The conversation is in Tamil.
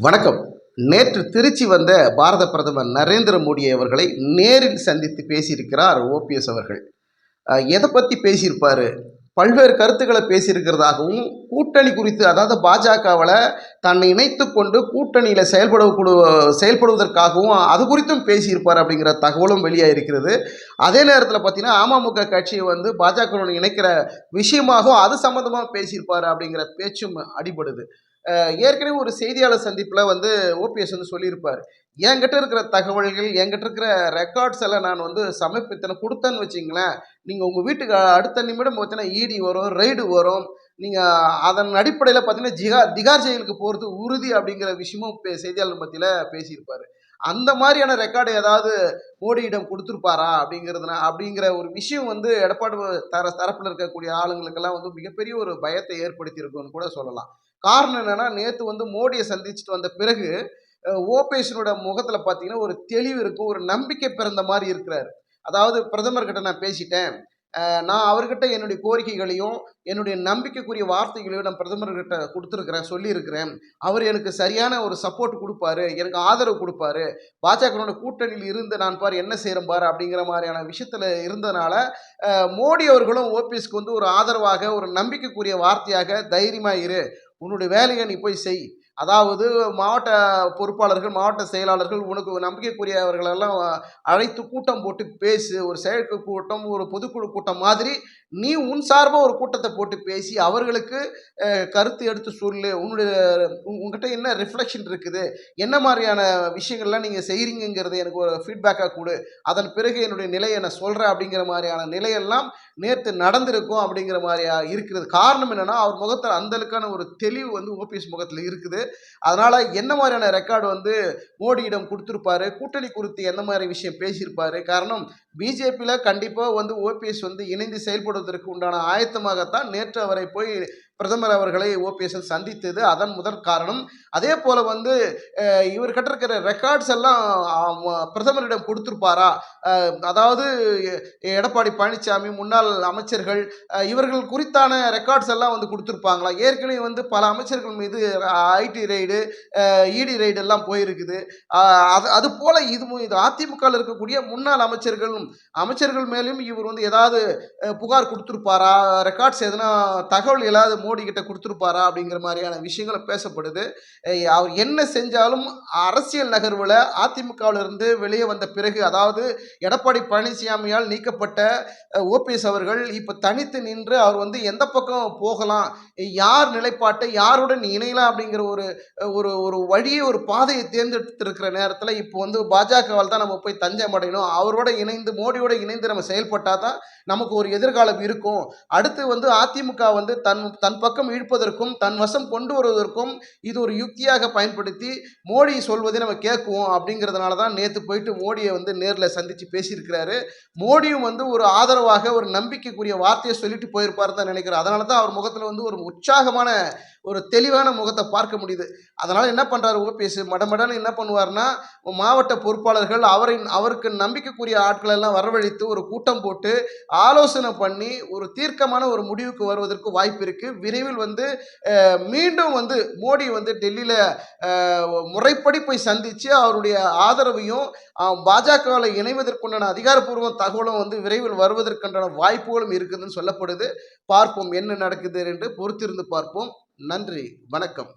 வணக்கம். நேற்று திருச்சி வந்த பாரத பிரதமர் நரேந்திர மோடி அவர்களை நேரில் சந்தித்து பேசியிருக்கிறார் ஓபிஎஸ் அவர்கள். எதை பற்றி பேசியிருப்பார்? பல்வேறு கருத்துக்களை பேசியிருக்கிறதாகவும், கூட்டணி குறித்து, அதாவது பாஜகவில் தன்னை இணைத்து கொண்டு கூட்டணியில் செயல்படுவதற்காகவும் அது குறித்தும் பேசியிருப்பார் அப்படிங்கிற தகவலும் வெளியாக இருக்கிறது. அதே நேரத்தில் பார்த்தீங்கன்னா அமமுக கட்சியை பாஜகவுடன் இணைக்கிற விஷயமாகவும் அது சம்மந்தமாக பேசியிருப்பார் அப்படிங்கிற பேச்சும் அடிபடுது. ஏற்கனவே ஒரு செய்தியாளர் சந்திப்பில் ஓபிஎஸ் சொல்லியிருப்பார், என்கிட்ட இருக்கிற தகவல்கள், என்கிட்ட இருக்கிற ரெக்கார்ட்ஸ் எல்லாம் நான் சமர்ப்பித்தனை கொடுத்தேன்னு வச்சிங்களேன், நீங்கள் உங்கள் வீட்டுக்கு அடுத்த நிமிடம் பார்த்தீங்கன்னா இடி வரும், ரெய்டு வரும், நீங்கள் அதன் அடிப்படையில் பார்த்தீங்கன்னா திகார் ஜெயிலுக்கு போகிறது உறுதி அப்படிங்கிற விஷயமும் செய்தியாளர் மத்தியில் பேசியிருப்பார். அந்த மாதிரியான ரெக்கார்டு ஏதாவது மோடியிடம் கொடுத்துருப்பாரா அப்படிங்கிற ஒரு விஷயம் எடப்பாடி தரப்பில் இருக்கக்கூடிய ஆளுங்களுக்கெல்லாம் மிகப்பெரிய ஒரு பயத்தை ஏற்படுத்தியிருக்குன்னு கூட சொல்லலாம். காரணம் என்னன்னா, நேற்று மோடியை சந்திச்சுட்டு வந்த பிறகு ஓபிஎஸ்னோட முகத்தில் பார்த்தீங்கன்னா ஒரு தெளிவு இருக்கும், ஒரு நம்பிக்கை பிறந்த மாதிரி இருக்கிறார். அதாவது பிரதமர்கிட்ட நான் பேசிட்டேன், நான் அவர்கிட்ட என்னுடைய கோரிக்கைகளையும் என்னுடைய நம்பிக்கைக்குரிய வார்த்தைகளையும் நான் பிரதமர்கிட்ட கொடுத்துருக்கிறேன், சொல்லியிருக்கிறேன். அவர் எனக்கு சரியான ஒரு சப்போர்ட் கொடுப்பாரு, எனக்கு ஆதரவு கொடுப்பாரு, பாஜகனோட கூட்டணியில் இருந்து நான் பாரு என்ன செய்கிறேன் பாரு அப்படிங்கிற மாதிரியான விஷயத்தில் இருந்ததுனால மோடி அவர்களும் ஓபிஎஸ்க்கு ஒரு ஆதரவாக, ஒரு நம்பிக்கைக்குரிய வார்த்தையாக, தைரியமாக இரு, உன்னுடைய வேலையை நீ போய் செய், அதாவது மாவட்ட பொறுப்பாளர்கள், மாவட்ட செயலாளர்கள், உனக்கு நம்பிக்கைக்குரியவர்களெல்லாம் அழைத்து கூட்டம் போட்டு பேசு, ஒரு செயற்கை கூட்டம், ஒரு பொதுக்குழு கூட்டம் மாதிரி நீ உன் சார்பாக ஒரு கூட்டத்தை போட்டு பேசி அவர்களுக்கு கருத்து எடுத்து சொல்லு, உங்ககிட்ட என்ன ரிஃப்ளெக்ஷன் இருக்குது, என்ன மாதிரியான விஷயங்கள்லாம் நீங்கள் செய்கிறீங்கிறது எனக்கு ஒரு ஃபீட்பேக்காக கொடு, அதன் பிறகு என்னுடைய நிலையை நான் சொல்கிறேன் அப்படிங்கிற மாதிரியான நிலையெல்லாம் நேற்று நடந்திருக்கும் அப்படிங்கிற மாதிரியா இருக்கிறது. காரணம் என்னென்னா, அவர் முகத்தில் அந்தளவுக்கான ஒரு தெளிவு ஓபிஎஸ் முகத்தில் இருக்குது. அதனால் என்ன மாதிரியான ரெக்கார்டு மோடியிடம் கொடுத்துருப்பாரு, கூட்டணி குறித்து என்ன மாதிரி விஷயம் பேசியிருப்பாரு. காரணம், பிஜேபியில் கண்டிப்பாக ஓபிஎஸ் இணைந்து செயல்படுவதற்கு உண்டான ஆயத்தமாகத்தான் நேற்று அவரை போய் பிரதமர் அவர்களை ஓபிஎஸ் சந்தித்தது அதன் முதற் காரணம். அதே போல் இவர்கிட்ட இருக்கிற ரெக்கார்ட்ஸ் எல்லாம் பிரதமரிடம் கொடுத்துருப்பாரா, அதாவது எடப்பாடி பழனிசாமி, முன்னாள் அமைச்சர்கள், இவர்கள் குறித்தான ரெக்கார்ட்ஸ் எல்லாம் கொடுத்துருப்பாங்களா? ஏற்கனவே பல அமைச்சர்கள் மீது ஐடி ரெய்டு, இடி ரெய்டு எல்லாம் போயிருக்குது. அது போல் இது அதிமுகவில் இருக்கக்கூடிய முன்னாள் அமைச்சர்கள் மேலும் இவர் ஏதாவது புகார் கொடுத்துருப்பாரா, ரெக்கார்ட்ஸ் எதனா தகவல் ஏதாவது மோடி கிட்ட கொடுத்துருப்பாரா அப்படிங்கிற மாதிரியான விஷயங்கள் பேசப்படுது. அவர் என்ன செஞ்சாலும் அரசியல் நகர்வில் அதிமுகவிலிருந்து வெளியே வந்த பிறகு, அதாவது எடப்பாடி பழனிசாமியால் நீக்கப்பட்ட ஓபிஎஸ் அவர்கள் இப்போ தனித்து நின்று அவர் எந்த பக்கம் போகலாம், யார் நிலைப்பாட்டை யாருடன் இணையலாம் அப்படிங்கிற ஒரு வழியை, ஒரு பாதையை தேர்ந்தெடுத்திருக்கிற நேரத்தில் இப்போ பாஜகவால் தான் நம்ம போய் தஞ்சம் அடையணும், அவரோட இணைந்து மோடியோட இணைந்து நம்ம செயல்பட்டால் தான் நமக்கு ஒரு எதிர்காலம் இருக்கும். அடுத்து அதிமுக தன் பக்கம் இழுப்பதற்கும் தன் வசம் கொண்டு வருவதற்கும் இது ஒரு யுக்தியாக பயன்படுத்தி மோடி சொல்வதை நம்ம கேட்குவோம் அப்படிங்கிறதுனால தான் நேற்று போயிட்டு மோடியை நேரில் சந்தித்து பேசியிருக்கிறாரு. மோடியும் ஒரு ஆதரவாக, ஒரு நம்பிக்கைக்குரிய வார்த்தையை சொல்லிட்டு போயிருப்பார் தான் நினைக்கிறேன். அதனால தான் அவர் முகத்தில் ஒரு உற்சாகமான, ஒரு தெளிவான முகத்தை பார்க்க முடியுது. அதனால் என்ன பண்ணுறாரு ஓபிஎஸ், மடமடன்னு என்ன பண்ணுவார்னா, மாவட்ட பொறுப்பாளர்கள், அவருக்கு நம்பிக்கைக்குரிய ஆட்கள் எல்லாம் வரவழைத்து ஒரு கூட்டம் போட்டு ஆலோசனை பண்ணி ஒரு தீர்க்கமான ஒரு முடிவுக்கு வருவதற்கு வாய்ப்பு இருக்குது. விரைவில் மீண்டும் மோடி டெல்லியில் முறைப்படி போய் சந்தித்து அவருடைய ஆதரவையும் பாஜகவில் இணைவதற்குண்டான அதிகாரப்பூர்வ தகவலும் விரைவில் வருவதற்குண்டான வாய்ப்புகளும் இருக்குதுன்னு சொல்லப்படுது. பார்ப்போம் என்ன நடக்குது என்று பொறுத்திருந்து பார்ப்போம். நன்றி, வணக்கம்.